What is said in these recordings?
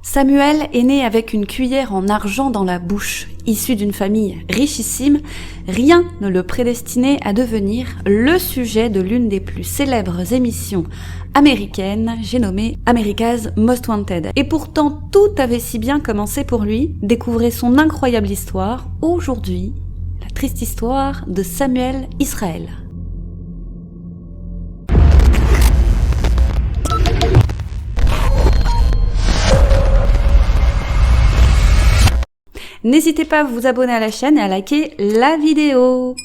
Samuel est né avec une cuillère en argent dans la bouche. Issu d'une famille richissime, rien ne le prédestinait à devenir le sujet de l'une des plus célèbres émissions américaines, j'ai nommé America's Most Wanted. Et pourtant, tout avait si bien commencé pour lui. Découvrez son incroyable histoire, aujourd'hui, la triste histoire de Samuel Israel. N'hésitez pas à vous abonner à la chaîne et à liker la vidéo.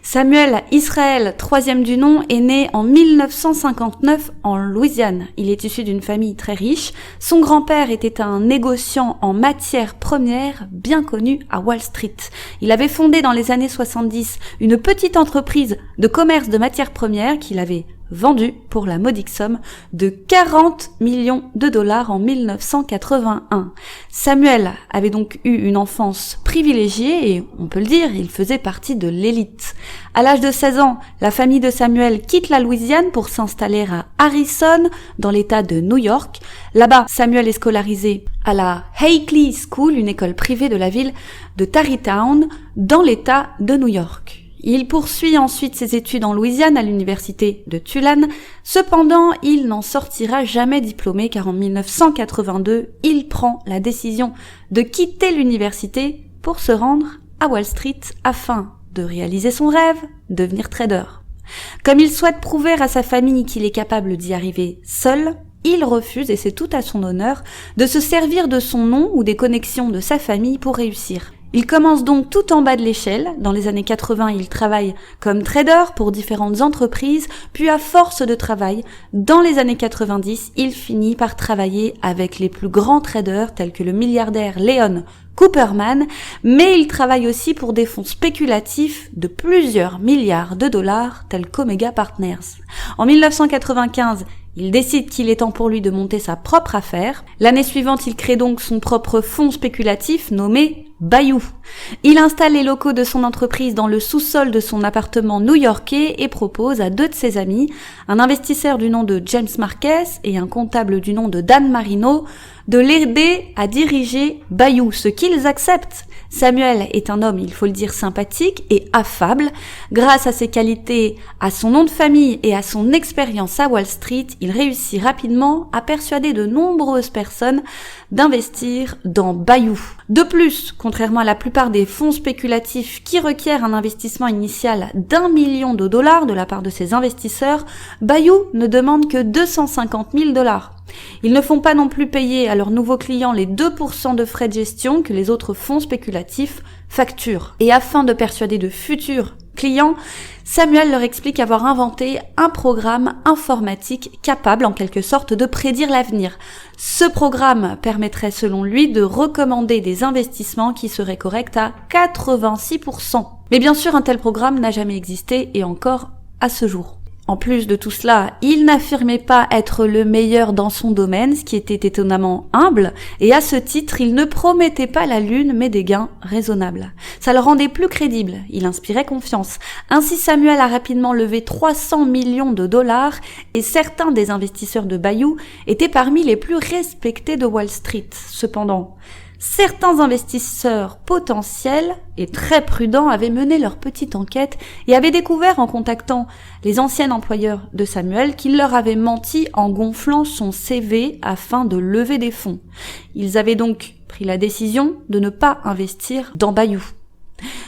Samuel Israel, troisième du nom, est né en 1959 en Louisiane. Il est issu d'une famille très riche. Son grand-père était un négociant en matières premières bien connu à Wall Street. Il avait fondé dans les années 70 une petite entreprise de commerce de matières premières qu'il avait vendu pour la modique somme de 40 millions de dollars en 1981. Samuel avait donc eu une enfance privilégiée et, on peut le dire, il faisait partie de l'élite. À l'âge de 16 ans, la famille de Samuel quitte la Louisiane pour s'installer à Harrison, dans l'état de New York. Là-bas, Samuel est scolarisé à la Hinckley School, une école privée de la ville de Tarrytown, dans l'état de New York. Il poursuit ensuite ses études en Louisiane à l'université de Tulane. Cependant, il n'en sortira jamais diplômé car en 1982, il prend la décision de quitter l'université pour se rendre à Wall Street afin de réaliser son rêve, devenir trader. Comme il souhaite prouver à sa famille qu'il est capable d'y arriver seul, il refuse, et c'est tout à son honneur, de se servir de son nom ou des connexions de sa famille pour réussir. Il commence donc tout en bas de l'échelle. Dans les années 80, il travaille comme trader pour différentes entreprises, puis à force de travail, dans les années 90, il finit par travailler avec les plus grands traders tels que le milliardaire Leon Cooperman, mais il travaille aussi pour des fonds spéculatifs de plusieurs milliards de dollars tels qu'Omega Partners. En 1995, il décide qu'il est temps pour lui de monter sa propre affaire. L'année suivante, il crée donc son propre fonds spéculatif nommé Bayou. Il installe les locaux de son entreprise dans le sous-sol de son appartement new-yorkais et propose à deux de ses amis, un investisseur du nom de James Marquez et un comptable du nom de Dan Marino, de l'aider à diriger Bayou, ce qu'ils acceptent. Samuel est un homme, il faut le dire, sympathique et affable. Grâce à ses qualités, à son nom de famille et à son expérience à Wall Street, il réussit rapidement à persuader de nombreuses personnes d'investir dans Bayou. De plus, contrairement à la plupart des fonds spéculatifs qui requièrent un investissement initial d'1 million de dollars de la part de ses investisseurs, Bayou ne demande que 250 000 dollars. Ils ne font pas non plus payer à leurs nouveaux clients les 2% de frais de gestion que les autres fonds spéculatifs facturent. Et afin de persuader de futurs clients, Samuel leur explique avoir inventé un programme informatique capable en quelque sorte de prédire l'avenir. Ce programme permettrait selon lui de recommander des investissements qui seraient corrects à 86%. Mais bien sûr, un tel programme n'a jamais existé et encore à ce jour. En plus de tout cela, il n'affirmait pas être le meilleur dans son domaine, ce qui était étonnamment humble, et à ce titre, il ne promettait pas la lune, mais des gains raisonnables. Ça le rendait plus crédible, il inspirait confiance. Ainsi, Samuel a rapidement levé 300 millions de dollars, et certains des investisseurs de Bayou étaient parmi les plus respectés de Wall Street. Cependant, certains investisseurs potentiels et très prudents avaient mené leur petite enquête et avaient découvert en contactant les anciens employeurs de Samuel qu'il leur avait menti en gonflant son CV afin de lever des fonds. Ils avaient donc pris la décision de ne pas investir dans Bayou.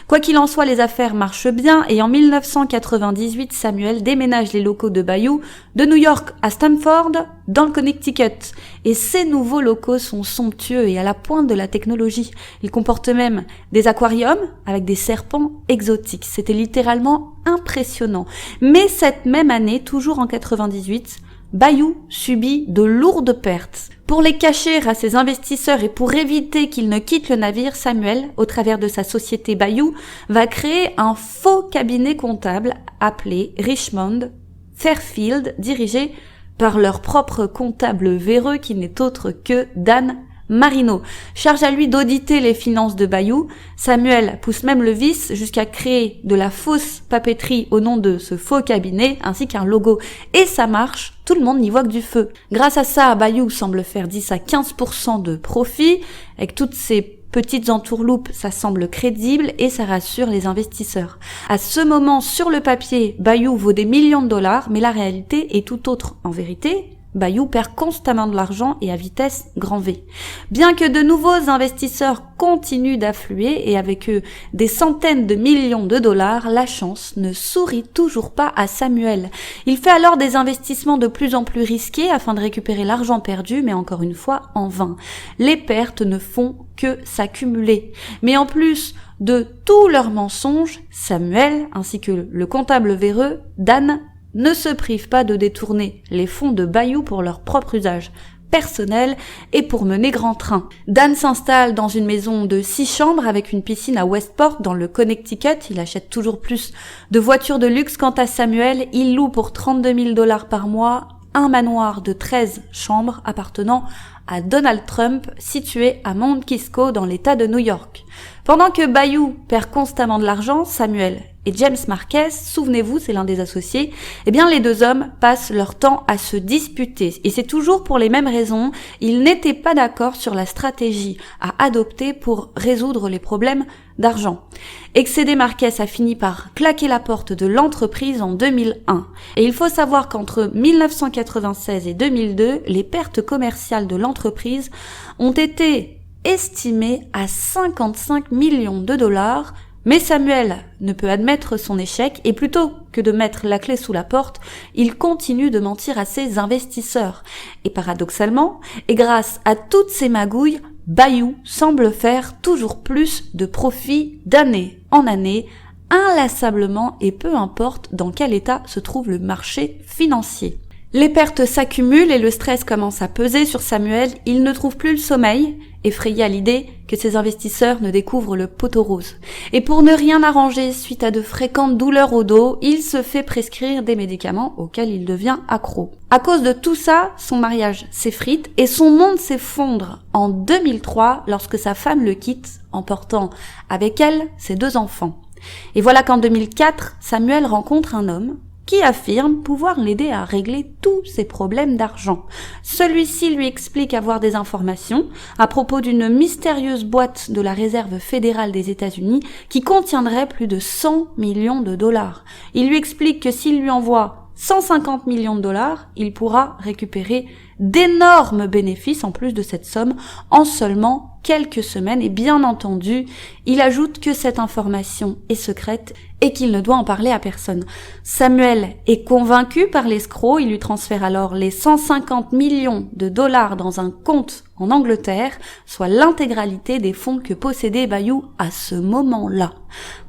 Quoi qu'il en soit, les affaires marchent bien et en 1998, Samuel déménage les locaux de Bayou de New York à Stamford, dans le Connecticut. Et ces nouveaux locaux sont somptueux et à la pointe de la technologie. Ils comportent même des aquariums avec des serpents exotiques. C'était littéralement impressionnant. Mais cette même année, toujours en 98, Bayou subit de lourdes pertes. Pour les cacher à ses investisseurs et pour éviter qu'ils ne quittent le navire, Samuel, au travers de sa société Bayou, va créer un faux cabinet comptable appelé Richmond Fairfield, dirigé par leur propre comptable véreux qui n'est autre que Dan Marino charge à lui d'auditer les finances de Bayou. Samuel pousse même le vice jusqu'à créer de la fausse papeterie au nom de ce faux cabinet, ainsi qu'un logo. Et ça marche, tout le monde n'y voit que du feu. Grâce à ça, Bayou semble faire 10 à 15% de profit. Avec toutes ces petites entourloupes, ça semble crédible et ça rassure les investisseurs. À ce moment, sur le papier, Bayou vaut des millions de dollars, mais la réalité est tout autre. En vérité, Bayou perd constamment de l'argent et à vitesse grand V. Bien que de nouveaux investisseurs continuent d'affluer et avec eux des centaines de millions de dollars, la chance ne sourit toujours pas à Samuel. Il fait alors des investissements de plus en plus risqués afin de récupérer l'argent perdu, mais encore une fois en vain. Les pertes ne font que s'accumuler. Mais en plus de tous leurs mensonges, Samuel ainsi que le comptable véreux, Dan, ne se privent pas de détourner les fonds de Bayou pour leur propre usage personnel et pour mener grand train. Dan s'installe dans une maison de 6 chambres avec une piscine à Westport dans le Connecticut. Il achète toujours plus de voitures de luxe. Quant à Samuel, il loue pour 32 000 $ par mois un manoir de 13 chambres appartenant à Donald Trump, situé à Mount Kisco dans l'État de New York. Pendant que Bayou perd constamment de l'argent, Samuel et James Marquez, souvenez-vous, c'est l'un des associés, eh bien les deux hommes passent leur temps à se disputer. Et c'est toujours pour les mêmes raisons, ils n'étaient pas d'accord sur la stratégie à adopter pour résoudre les problèmes d'argent. Excédé, Marquez a fini par claquer la porte de l'entreprise en 2001. Et il faut savoir qu'entre 1996 et 2002, les pertes commerciales de l'entreprise ont été estimées à 55 millions de dollars. Mais Samuel ne peut admettre son échec et plutôt que de mettre la clé sous la porte, il continue de mentir à ses investisseurs. Et paradoxalement, et grâce à toutes ces magouilles, Bayou semble faire toujours plus de profit d'année en année, inlassablement et peu importe dans quel état se trouve le marché financier. Les pertes s'accumulent et le stress commence à peser sur Samuel. Il ne trouve plus le sommeil, effrayé à l'idée que ses investisseurs ne découvrent le poteau rose. Et pour ne rien arranger suite à de fréquentes douleurs au dos, il se fait prescrire des médicaments auxquels il devient accro. À cause de tout ça, son mariage s'effrite et son monde s'effondre en 2003 lorsque sa femme le quitte, emportant avec elle ses 2 enfants. Et voilà qu'en 2004, Samuel rencontre un homme qui affirme pouvoir l'aider à régler tous ses problèmes d'argent. Celui-ci lui explique avoir des informations à propos d'une mystérieuse boîte de la Réserve fédérale des États-Unis qui contiendrait plus de 100 millions de dollars. Il lui explique que s'il lui envoie 150 millions de dollars, il pourra récupérer d'énormes bénéfices en plus de cette somme en seulement quelques semaines. Et bien entendu, il ajoute que cette information est secrète et qu'il ne doit en parler à personne. Samuel est convaincu par l'escroc, il lui transfère alors les 150 millions de dollars dans un compte en Angleterre, soit l'intégralité des fonds que possédait Bayou à ce moment-là.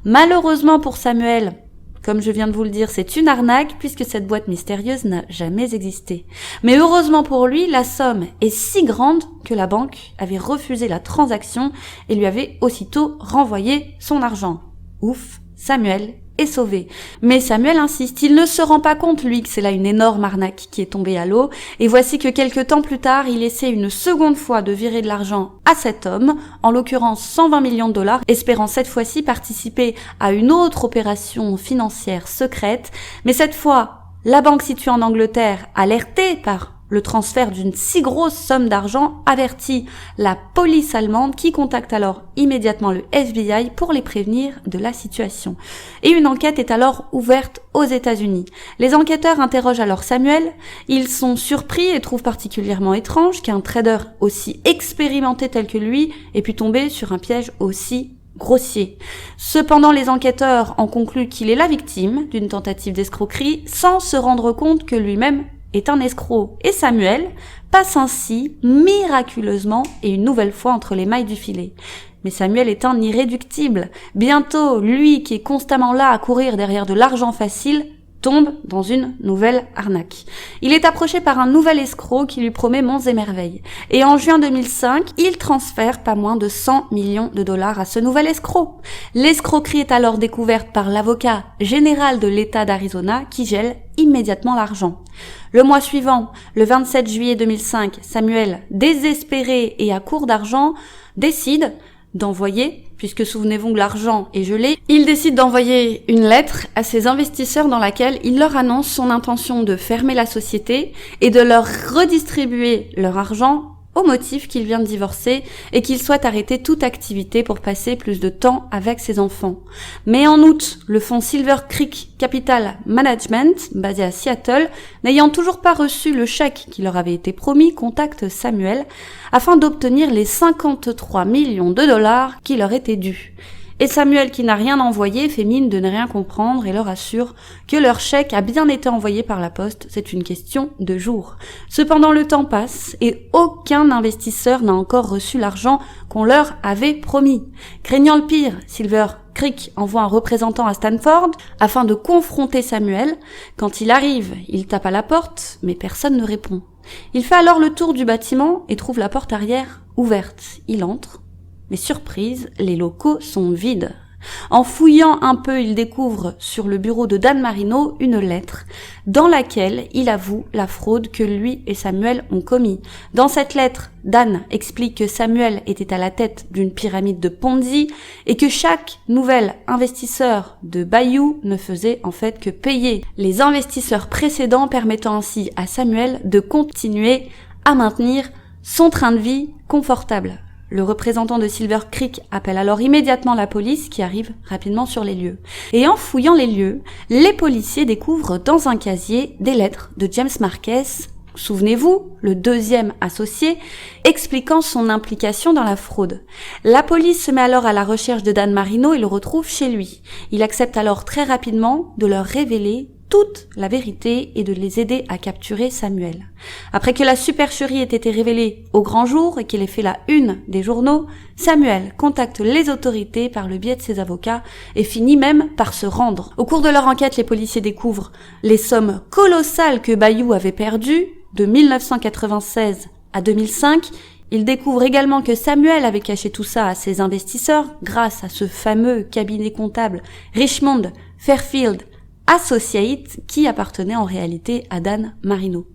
Malheureusement pour Samuel, comme je viens de vous le dire, c'est une arnaque puisque cette boîte mystérieuse n'a jamais existé. Mais heureusement pour lui, la somme est si grande que la banque avait refusé la transaction et lui avait aussitôt renvoyé son argent. Ouf, Samuel est sauvé. Mais Samuel insiste, il ne se rend pas compte, lui, que c'est là une énorme arnaque qui est tombée à l'eau. Et voici que quelques temps plus tard, il essaie une seconde fois de virer de l'argent à cet homme, en l'occurrence 120 millions de dollars, espérant cette fois-ci participer à une autre opération financière secrète. Mais cette fois, la banque située en Angleterre, alertée par le transfert d'une si grosse somme d'argent, avertit la police allemande qui contacte alors immédiatement le FBI pour les prévenir de la situation. Et une enquête est alors ouverte aux États-Unis. Les enquêteurs interrogent alors Samuel. Ils sont surpris et trouvent particulièrement étrange qu'un trader aussi expérimenté tel que lui ait pu tomber sur un piège aussi grossier. Cependant, les enquêteurs en concluent qu'il est la victime d'une tentative d'escroquerie sans se rendre compte que lui-même est un escroc. Et Samuel passe ainsi miraculeusement et une nouvelle fois entre les mailles du filet. Mais Samuel est un irréductible. Bientôt, lui qui est constamment là à courir derrière de l'argent facile, tombe dans une nouvelle arnaque. Il est approché par un nouvel escroc qui lui promet monts et merveilles. Et en juin 2005, il transfère pas moins de 100 millions de dollars à ce nouvel escroc. L'escroquerie est alors découverte par l'avocat général de l'État d'Arizona qui gèle immédiatement l'argent. Le mois suivant, le 27 juillet 2005, Samuel, désespéré et à court d'argent, décide d'envoyer, puisque souvenez-vous que l'argent est gelé, il décide d'envoyer une lettre à ses investisseurs dans laquelle il leur annonce son intention de fermer la société et de leur redistribuer leur argent au motif qu'il vient de divorcer et qu'il souhaite arrêter toute activité pour passer plus de temps avec ses enfants. Mais en août, le fonds Silver Creek Capital Management, basé à Seattle, n'ayant toujours pas reçu le chèque qui leur avait été promis, contacte Samuel afin d'obtenir les 53 millions de dollars qui leur étaient dus. Et Samuel, qui n'a rien envoyé, fait mine de ne rien comprendre et leur assure que leur chèque a bien été envoyé par la poste, c'est une question de jours. Cependant, le temps passe et aucun investisseur n'a encore reçu l'argent qu'on leur avait promis. Craignant le pire, Silver Creek envoie un représentant à Stanford afin de confronter Samuel. Quand il arrive, il tape à la porte, mais personne ne répond. Il fait alors le tour du bâtiment et trouve la porte arrière ouverte. Il entre. Mais surprise, les locaux sont vides. En fouillant un peu, il découvre sur le bureau de Dan Marino une lettre dans laquelle il avoue la fraude que lui et Samuel ont commis. Dans cette lettre, Dan explique que Samuel était à la tête d'une pyramide de Ponzi et que chaque nouvel investisseur de Bayou ne faisait en fait que payer les investisseurs précédents, permettant ainsi à Samuel de continuer à maintenir son train de vie confortable. Le représentant de Silver Creek appelle alors immédiatement la police qui arrive rapidement sur les lieux. Et en fouillant les lieux, les policiers découvrent dans un casier des lettres de James Marquez, souvenez-vous, le deuxième associé, expliquant son implication dans la fraude. La police se met alors à la recherche de Dan Marino et le retrouve chez lui. Il accepte alors très rapidement de leur révéler toute la vérité et de les aider à capturer Samuel. Après que la supercherie ait été révélée au grand jour et qu'il ait fait la une des journaux, Samuel contacte les autorités par le biais de ses avocats et finit même par se rendre. Au cours de leur enquête, les policiers découvrent les sommes colossales que Bayou avait perdues de 1996 à 2005. Ils découvrent également que Samuel avait caché tout ça à ses investisseurs grâce à ce fameux cabinet comptable Richmond Fairfield Associates qui appartenait en réalité à Dan Marino.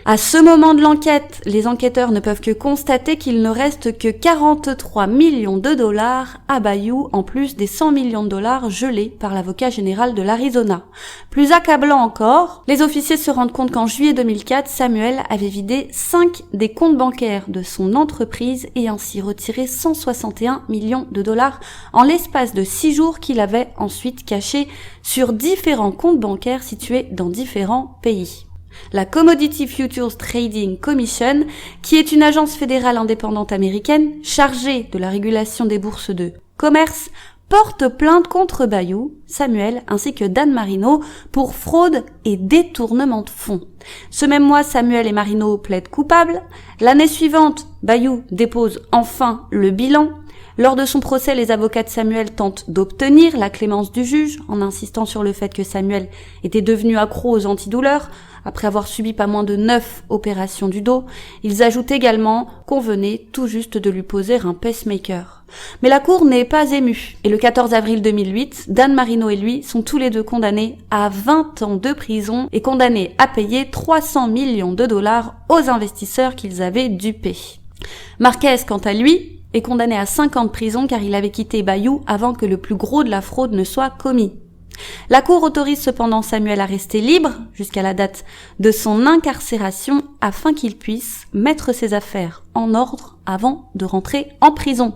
À ce moment de l'enquête, les enquêteurs ne peuvent que constater qu'il ne reste que 43 millions de dollars à Bayou, en plus des 100 millions de dollars gelés par l'avocat général de l'Arizona. Plus accablant encore, les officiers se rendent compte qu'en juillet 2004, Samuel avait vidé 5 des comptes bancaires de son entreprise et ainsi retiré 161 millions de dollars en l'espace de 6 jours qu'il avait ensuite cachés sur différents comptes bancaires situés dans différents pays. La Commodity Futures Trading Commission, qui est une agence fédérale indépendante américaine chargée de la régulation des bourses de commerce, porte plainte contre Bayou, Samuel ainsi que Dan Marino pour fraude et détournement de fonds. Ce même mois, Samuel et Marino plaident coupables. L'année suivante, Bayou dépose enfin le bilan. Lors de son procès, les avocats de Samuel tentent d'obtenir la clémence du juge en insistant sur le fait que Samuel était devenu accro aux antidouleurs après avoir subi pas moins de 9 opérations du dos. Ils ajoutent également qu'on venait tout juste de lui poser un pacemaker. Mais la cour n'est pas émue et le 14 avril 2008, Dan Marino et lui sont tous les deux condamnés à 20 ans de prison et condamnés à payer 300 millions de dollars aux investisseurs qu'ils avaient dupés. Marquez, quant à lui, est condamné à 5 ans de prison car il avait quitté Bayou avant que le plus gros de la fraude ne soit commis. La cour autorise cependant Samuel à rester libre jusqu'à la date de son incarcération afin qu'il puisse mettre ses affaires en ordre avant de rentrer en prison.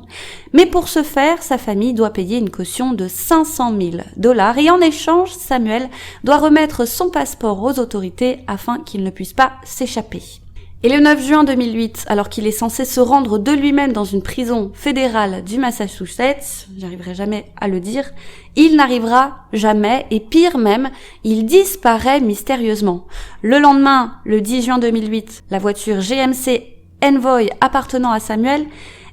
Mais pour ce faire, sa famille doit payer une caution de 500 000 dollars et en échange, Samuel doit remettre son passeport aux autorités afin qu'il ne puisse pas s'échapper. Et le 9 juin 2008, alors qu'il est censé se rendre de lui-même dans une prison fédérale du Massachusetts, j'arriverai jamais à le dire, il n'arrivera jamais et pire même, il disparaît mystérieusement. Le lendemain, le 10 juin 2008, la voiture GMC Envoy appartenant à Samuel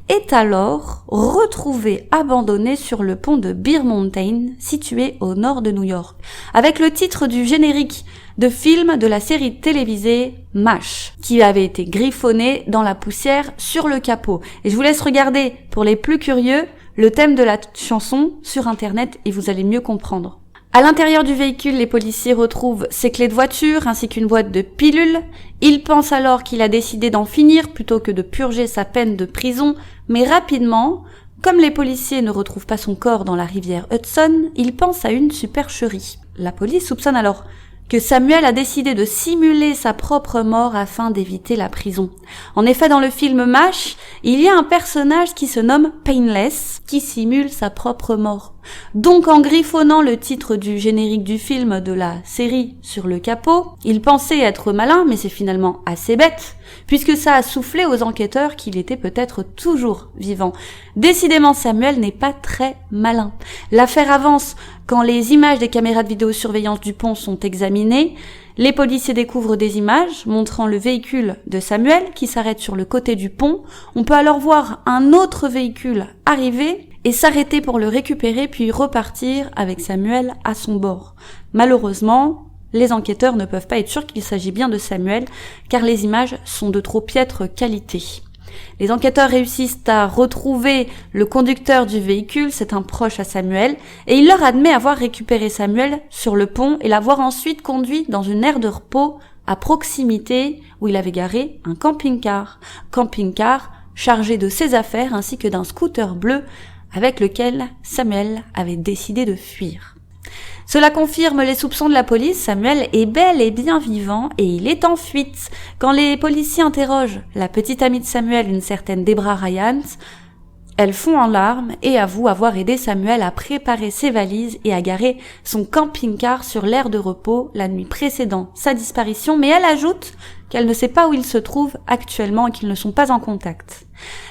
est alors retrouvé abandonné sur le pont de Bear Mountain, situé au nord de New York, avec le titre du générique de film de la série télévisée MASH, qui avait été griffonné dans la poussière sur le capot. Et je vous laisse regarder, pour les plus curieux, le thème de la chanson sur internet et vous allez mieux comprendre. À l'intérieur du véhicule, les policiers retrouvent ses clés de voiture ainsi qu'une boîte de pilules. Ils pensent alors qu'il a décidé d'en finir plutôt que de purger sa peine de prison, mais rapidement, comme les policiers ne retrouvent pas son corps dans la rivière Hudson, ils pensent à une supercherie. La police soupçonne alors que Samuel a décidé de simuler sa propre mort afin d'éviter la prison. En effet, dans le film MASH, il y a un personnage qui se nomme Painless, qui simule sa propre mort. Donc, en griffonnant le titre du générique du film de la série sur le capot, il pensait être malin, mais c'est finalement assez bête, puisque ça a soufflé aux enquêteurs qu'il était peut-être toujours vivant. Décidément, Samuel n'est pas très malin. L'affaire avance quand les images des caméras de vidéosurveillance du pont sont examinées. Les policiers découvrent des images montrant le véhicule de Samuel qui s'arrête sur le côté du pont. On peut alors voir un autre véhicule arriver et s'arrêter pour le récupérer puis repartir avec Samuel à son bord. Malheureusement, les enquêteurs ne peuvent pas être sûrs qu'il s'agit bien de Samuel car les images sont de trop piètre qualité. Les enquêteurs réussissent à retrouver le conducteur du véhicule, c'est un proche à Samuel, et il leur admet avoir récupéré Samuel sur le pont et l'avoir ensuite conduit dans une aire de repos à proximité où il avait garé un camping-car chargé de ses affaires ainsi que d'un scooter bleu avec lequel Samuel avait décidé de fuir. Cela confirme les soupçons de la police, Samuel est bel et bien vivant et il est en fuite. Quand les policiers interrogent la petite amie de Samuel, une certaine Debra Ryans, elle fond en larmes et avoue avoir aidé Samuel à préparer ses valises et à garer son camping-car sur l'aire de repos la nuit précédant sa disparition, mais elle ajoute qu'elle ne sait pas où il se trouve actuellement et qu'ils ne sont pas en contact.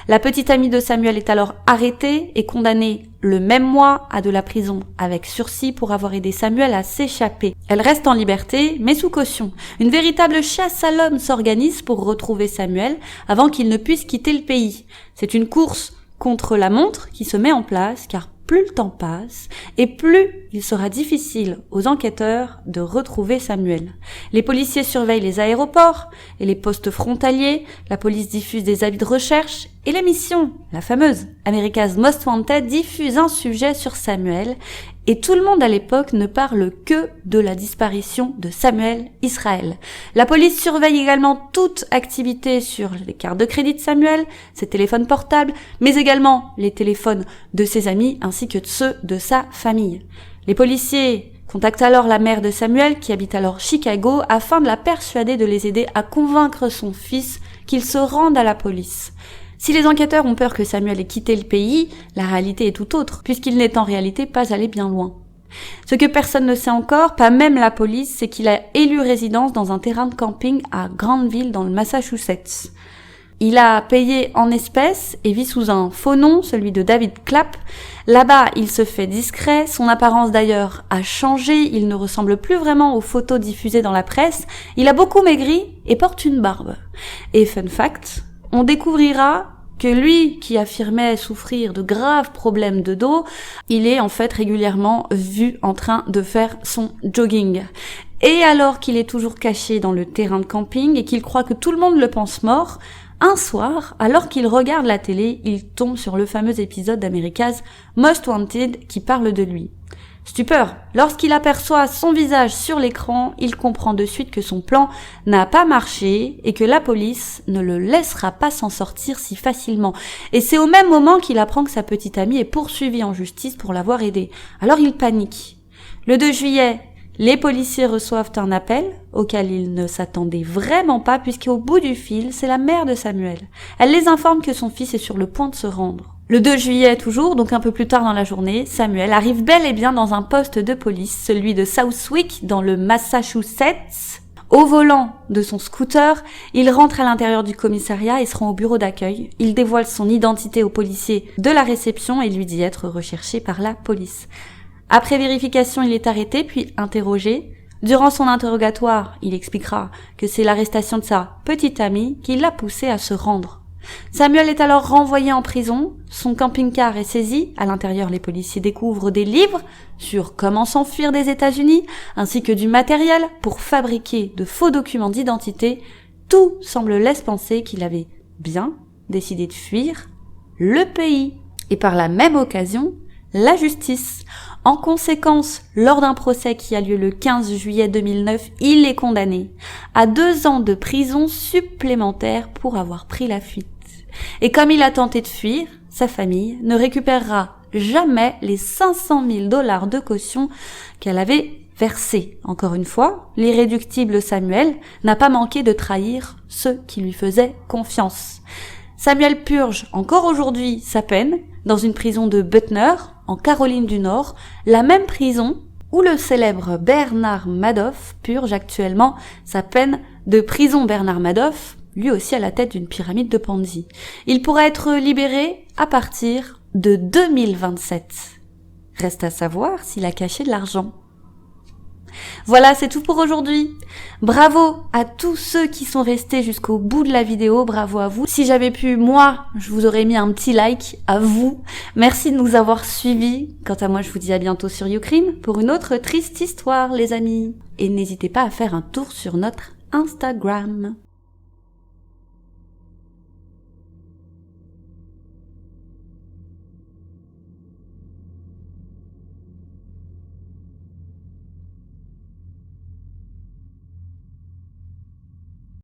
La petite amie de Samuel est alors arrêtée et condamnée le même mois à de la prison avec sursis pour avoir aidé Samuel à s'échapper. Elle reste en liberté, mais sous caution. Une véritable chasse à l'homme s'organise pour retrouver Samuel avant qu'il ne puisse quitter le pays. C'est une course contre la montre qui se met en place car plus le temps passe et plus il sera difficile aux enquêteurs de retrouver Samuel. Les policiers surveillent les aéroports et les postes frontaliers, la police diffuse des avis de recherche et l'émission, la fameuse America's Most Wanted, diffuse un sujet sur Samuel et tout le monde à l'époque ne parle que de la disparition de Samuel Israel. La police surveille également toute activité sur les cartes de crédit de Samuel, ses téléphones portables, mais également les téléphones de ses amis ainsi que ceux de sa famille. Les policiers contactent alors la mère de Samuel qui habite alors Chicago afin de la persuader de les aider à convaincre son fils qu'il se rende à la police. Si les enquêteurs ont peur que Samuel ait quitté le pays, la réalité est tout autre, puisqu'il n'est en réalité pas allé bien loin. Ce que personne ne sait encore, pas même la police, c'est qu'il a élu résidence dans un terrain de camping à Grandville dans le Massachusetts. Il a payé en espèces et vit sous un faux nom, celui de David Clapp. Là-bas, il se fait discret, son apparence d'ailleurs a changé, il ne ressemble plus vraiment aux photos diffusées dans la presse, il a beaucoup maigri et porte une barbe. Et fun fact, on découvrira que lui, qui affirmait souffrir de graves problèmes de dos, il est en fait régulièrement vu en train de faire son jogging. Et alors qu'il est toujours caché dans le terrain de camping et qu'il croit que tout le monde le pense mort, un soir, alors qu'il regarde la télé, il tombe sur le fameux épisode d'America's Most Wanted qui parle de lui. Stupeur, lorsqu'il aperçoit son visage sur l'écran, il comprend de suite que son plan n'a pas marché et que la police ne le laissera pas s'en sortir si facilement. Et c'est au même moment qu'il apprend que sa petite amie est poursuivie en justice pour l'avoir aidée. Alors il panique. Le 2 juillet, les policiers reçoivent un appel auquel ils ne s'attendaient vraiment pas puisqu'au bout du fil, c'est la mère de Samuel. Elle les informe que son fils est sur le point de se rendre. Le 2 juillet toujours, donc un peu plus tard dans la journée, Samuel arrive bel et bien dans un poste de police, celui de Southwick dans le Massachusetts. Au volant de son scooter, il rentre à l'intérieur du commissariat et se rend au bureau d'accueil. Il dévoile son identité au policier de la réception et lui dit être recherché par la police. Après vérification, il est arrêté puis interrogé. Durant son interrogatoire, il expliquera que c'est l'arrestation de sa petite amie qui l'a poussé à se rendre. Samuel est alors renvoyé en prison, son camping-car est saisi, à l'intérieur les policiers découvrent des livres sur comment s'enfuir des États-Unis, ainsi que du matériel pour fabriquer de faux documents d'identité. Tout semble laisser penser qu'il avait bien décidé de fuir le pays. Et par la même occasion, la justice. En conséquence, lors d'un procès qui a lieu le 15 juillet 2009, il est condamné à 2 ans de prison supplémentaire pour avoir pris la fuite. Et comme il a tenté de fuir, sa famille ne récupérera jamais les 500 000 $ de caution qu'elle avait versés. Encore une fois, l'irréductible Samuel n'a pas manqué de trahir ceux qui lui faisaient confiance. Samuel purge encore aujourd'hui sa peine dans une prison de Butner, en Caroline du Nord, la même prison où le célèbre Bernard Madoff purge actuellement sa peine de prison. Bernard Madoff, lui aussi à la tête d'une pyramide de Ponzi. Il pourra être libéré à partir de 2027. Reste à savoir s'il a caché de l'argent. Voilà, c'est tout pour aujourd'hui. Bravo à tous ceux qui sont restés jusqu'au bout de la vidéo, bravo à vous. Si j'avais pu, moi, je vous aurais mis un petit like à vous. Merci de nous avoir suivis. Quant à moi, je vous dis à bientôt sur YouCrime pour une autre triste histoire, les amis. Et n'hésitez pas à faire un tour sur notre Instagram.